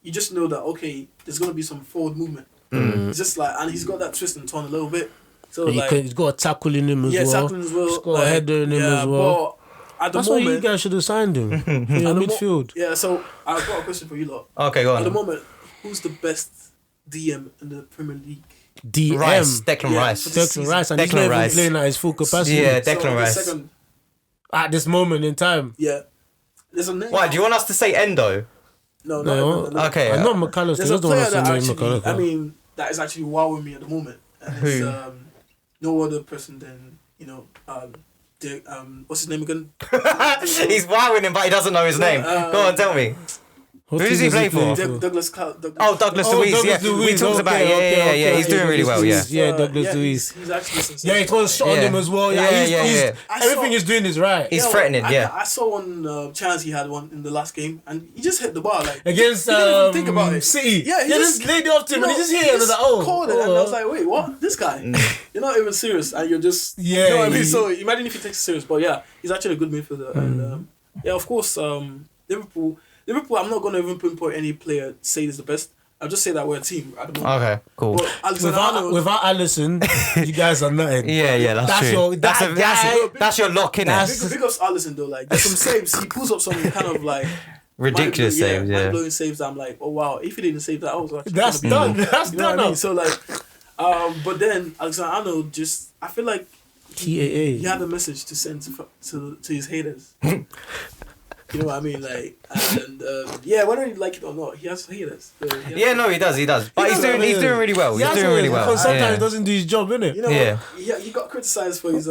you just know that okay, there's gonna be some forward movement. It's just like, and he's got that twist and turn a little bit. So he's got a tackle in him as well. Tackling as well. He's got a header in him as well. At the That's moment, why you guys should have signed him in the midfield. So I've got a question for you lot. Okay, go on. At the moment, who's the best DM in the Premier League? DM? Declan Rice. Declan Rice. And he's not even playing at his full capacity. Yeah, Declan Rice. At this moment in time. Yeah. There's a name. Why, do you want us to say Endo? No. Okay. I'm not McAllister. There's a player that actually, that is actually wowing me at the moment. And Who? It's no other person than, what's his name again? He's wowing him, but he doesn't know his name. Go on, tell me. Who does he play for? Douglas Douglas Luiz. Yeah, we talked about it. Yeah. He's doing really well. Yeah. Douglas Luiz. He's actually sensational. Yeah, it was shot on him as well. Yeah. Everything he's doing is right. He's threatening. Yeah. I saw one chance he had one in the last game, and he just hit the bar like against he didn't even think about it. City. Yeah, he just laid it off to him, and he just hit it. And I was like, called it, and I was like, wait, what? This guy? You're not even serious, and you're just you know what I mean. So imagine if he takes it serious. But yeah, he's actually a good midfielder, and of course, Liverpool. I'm not gonna even pinpoint any player say is the best. I'll just say that we're a team at the moment. Okay, cool. But without Alisson, you guys are nothing. Yeah, that's true. That's your lock, innit? Big ups Alisson though. Like there's some saves. He pulls up some kind of like ridiculous saves. Yeah, mind-blowing saves. I'm like, oh wow, if he didn't save that, I was actually that's done. That's you know done. What I mean? So like, but then Alexander-Arnold just, I feel like he had a message to send to his haters. You know what I mean? Like, and whether you like it or not, he has haters. So he does. But he's doing really well. He's doing really well. Because sometimes he doesn't do his job, innit? You know what? He got criticised for his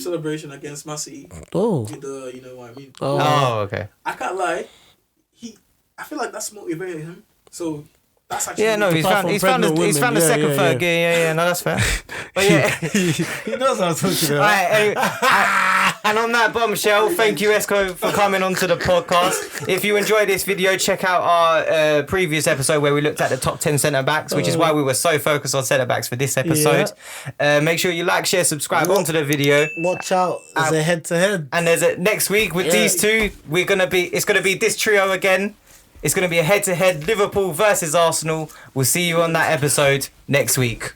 celebration against Man City. Oh. With the, you know what I mean? Oh, okay. I can't lie. I feel like that's motivated him. So that's actually he's found the second, third gear. Yeah, no, that's fair. But yeah, he knows how to talk about. Right, and on that bombshell, thank you, Esco, for coming onto the podcast. If you enjoyed this video, check out our previous episode where we looked at the top 10 centre backs, which is why we were so focused on centre backs for this episode. Make sure you like, share, subscribe onto the video. Watch out, there's a head to head, and there's a next week with these two. It's gonna be this trio again. It's going to be a head-to-head Liverpool versus Arsenal. We'll see you on that episode next week.